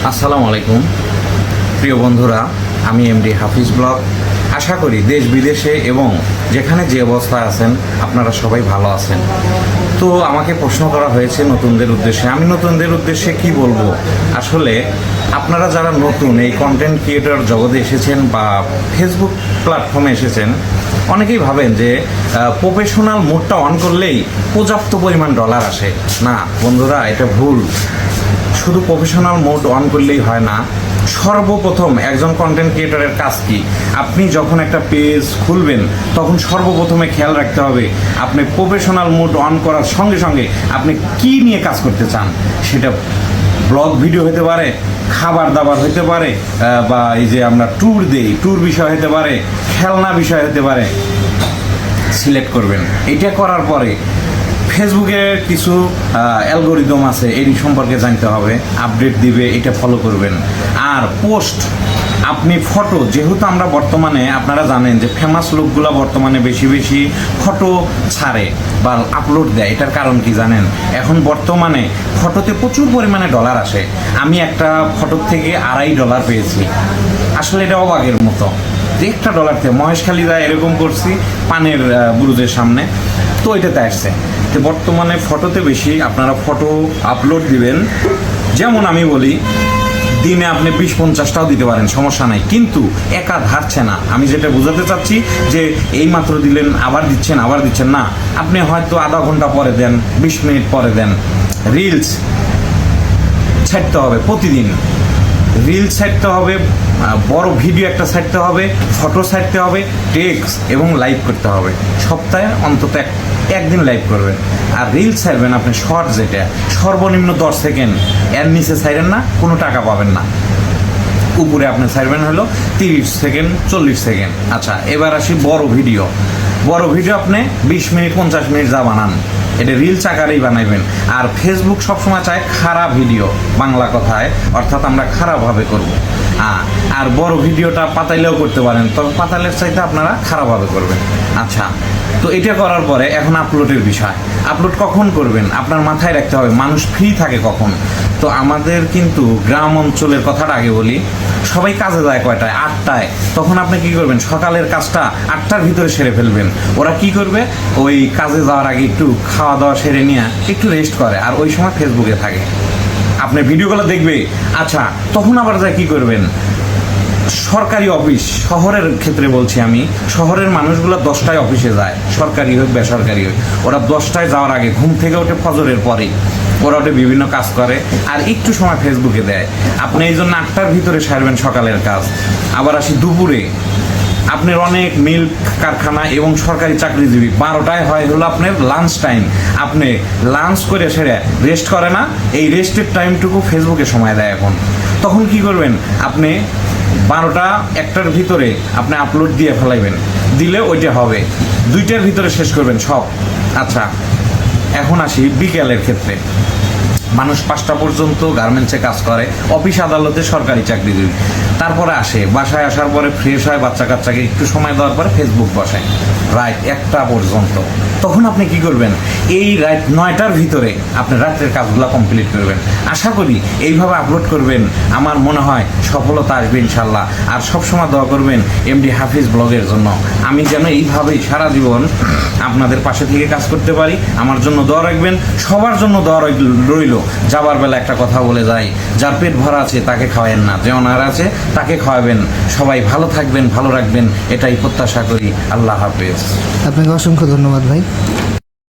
আসসালামু আলাইকুম প্রিয় বন্ধুরা, আমি এমডি হাফিজ ব্লগ। আশা করি দেশ বিদেশে এবং যেখানে যে অবস্থায় আছেন আপনারা সবাই ভালো আছেন। তো আমাকে প্রশ্ন করা হয়েছে নতুনদের উদ্দেশ্যে, আমি নতুনদের উদ্দেশ্যে কি বলবো। আসলে আপনারা যারা নতুন এই কন্টেন্ট ক্রিয়েটর জগতে এসেছেন বা ফেসবুক প্ল্যাটফর্মে এসেছেন, অনেকেই ভাবেন যে প্রফেশনাল মোডটা অন করলেই পর্যাপ্ত পরিমাণ ডলার আসে। না বন্ধুরা, এটা ভুল। শুধু প্রফেশনাল মোড অন করলেই হয় না। সর্বপ্রথম একজন কন্টেন্ট ক্রিয়েটরের কাজ কি, আপনি যখন একটা পেজ খুলবেন তখন সর্বপ্রথমে খেয়াল রাখতে হবে আপনি প্রফেশনাল মোড অন করার সঙ্গে সঙ্গে আপনি কি নিয়ে কাজ করতে চান। সেটা ব্লগ ভিডিও হতে পারে, খাবার দাবার হতে পারে, বা এই যে আমরা ট্যুর দেই ট্যুর বিষয় হতে পারে, খেলনা বিষয় হতে পারে। সিলেক্ট করবেন। এটা করার পরে ফেসবুকের কিছু অ্যালগোরিদম আছে, এই সম্পর্কে জানতে হবে, আপডেট দিবে, এটা ফলো করবেন। আর পোস্ট, আপনি ফটো, যেহেতু আমরা বর্তমানে আপনারা জানেন যে ফেমাস লোকগুলো বর্তমানে বেশি বেশি ফটো ছাড়ে বা আপলোড দেয়। এটার কারণ কি জানেন? এখন বর্তমানে ফটোতে প্রচুর পরিমাণে ডলার আসে। আমি একটা ফটোর থেকে $2.5 পেয়েছি। আসলে এটা অবাকের মতো, একটা ডলার থেকে মহেশখালীরা এরকম করছি পানের বুরুজের সামনে, তো এটাতে আসছে। তো বর্তমানে ফটোতে বেশি আপনারা ফটো আপলোড দিবেন। যেমন আমি বলি, দিনে আপনি 20-50টাও দিতে পারেন, সমস্যা নাই, কিন্তু একা ধারছে না। আমি যেটা বোঝাতে চাচ্ছি যে এই মাত্র দিলেন আবার দিচ্ছেন না। আপনি হয়তো আধা ঘন্টা পরে দেন, 20 মিনিট পরে দেন। রিলস ছাড়তে হবে প্রতিদিন, রিলস ছাড়তে হবে, বড় ভিডিও একটা ছাড়তে হবে, ফটো ছাড়তে হবে, টেক্সট এবং লাইভ করতে হবে। সপ্তাহে অন্তত একদিন লাইভ করবেন। আর রিলস ছাড়বেন আপনি শর্ট, যেটা সর্বনিম্ন 10 সেকেন্ড, এর নিচে ছাড়েন না, কোনো টাকা পাবেন না। উপরে আপনি ছাড়বেন হলো 30 সেকেন্ড 40 সেকেন্ড। আচ্ছা, এবার আসি বড় ভিডিও আপনি 20 মিনিট 50 মিনিট যা বানান, এটা রিলস আকারেই বানাইবেন। আর ফেসবুক সবসময় চায় খারাপ ভিডিও, বাংলা কথায়, অর্থাৎ আমরা খারাপভাবে করব। আর বড় ভিডিওটা পাতাইলেও করতে পারেন, তবে পাতাইলের চাইতে আপনারা খারাপভাবে করবেন। আচ্ছা, তো এটা করার পরে এখন আপলোডের বিষয়। আপলোড কখন করবেন আপনার মাথায় রাখতে হবে, মানুষ ফ্রি থাকে কখন। তো আমাদের কিন্তু গ্রাম অঞ্চলের কথাটা আগে বলি, সবাই কাজে যায় কয়টায়? 8টায়। তখন আপনি কি করবেন? সকালের কাজটা 8টার ভিতরে সেরে ফেলবেন। ওরা কি করবে? ওই কাজে যাওয়ার আগে একটু খাওয়া দাওয়া সেরে নিয়ে একটু রেস্ট করে, আর ওই সময় ফেসবুকে থাকে, আপনি ভিডিওগুলো দেখবে। আচ্ছা, তখন আবার যায় কি করবেন? সরকারি অফিস, শহরের ক্ষেত্রে বলছি আমি, শহরের মানুষগুলো 10টায় অফিসে যায়, সরকারি হোক বেসরকারি হোক। ওরা 10টায় যাওয়ার আগে ঘুম থেকে ওঠে, ফজরের পরেই ওরা ওঠে, বিভিন্ন কাজ করে, আর একটু সময় ফেসবুকে দেয়। আপনি এই জন্য 8টার ভিতরে সারবেন সকালের কাজ। আবার আসি দুপুরে, আপনার অনেক মিল কারখানা এবং সরকারি চাকরিজীবী 12টায় হয় হলো আপনার লাঞ্চ টাইম। আপনি লাঞ্চ করে সেরে রেস্ট করে না, এই রেস্টের টাইমটুকু ফেসবুকে সময় দেয়। এখন তখন কি করবেন? আপনি 12টা-1টার ভিতরে আপনি আপলোড দিয়ে ফেলাইবেন, দিলে ওইটা হবে। 2টার ভিতরে শেষ করবেন সব। আচ্ছা, এখন আসি বিকেলের ক্ষেত্রে। মানুষ 5টা পর্যন্ত গার্মেন্টসে কাজ করে, অফিস আদালতে সরকারি চাকরিজীবী। তারপরে আসে, বাসায় আসার পরে ফ্রেশ হয়, বাচ্চা কাচ্চাকে একটু সময় দেওয়ার পরে ফেসবুক বসায় রাত 1টা পর্যন্ত। তখন আপনি কি করবেন? এই রাত 9টার ভিতরে আপনি রাত্রের কাজগুলো কমপ্লিট করবেন। আশা করি এইভাবে আপলোড করবেন, আমার মনে হয় সফলতা আসবে ইনশাল্লাহ। আর সবসময় দোয়া করবেন এমডি হাফিজ ব্লগের জন্য, আমি যেন এইভাবেই সারা জীবন আপনাদের পাশে থেকে কাজ করতে পারি। আমার জন্য দোয়া রাখবেন, সবার জন্য দোয়া রইল। যাবার বেলা একটা কথা বলে যাই, যার পেট ভরা আছে তাকে খাওয়াবেন না, যে অনার আছে তাকে খাওয়াবেন। সবাই ভালো থাকবেন, ভালো রাখবেন, এটাই প্রত্যাশা করি। আল্লাহ হাফেজ। আপনাকে অসংখ্য ধন্যবাদ ভাই।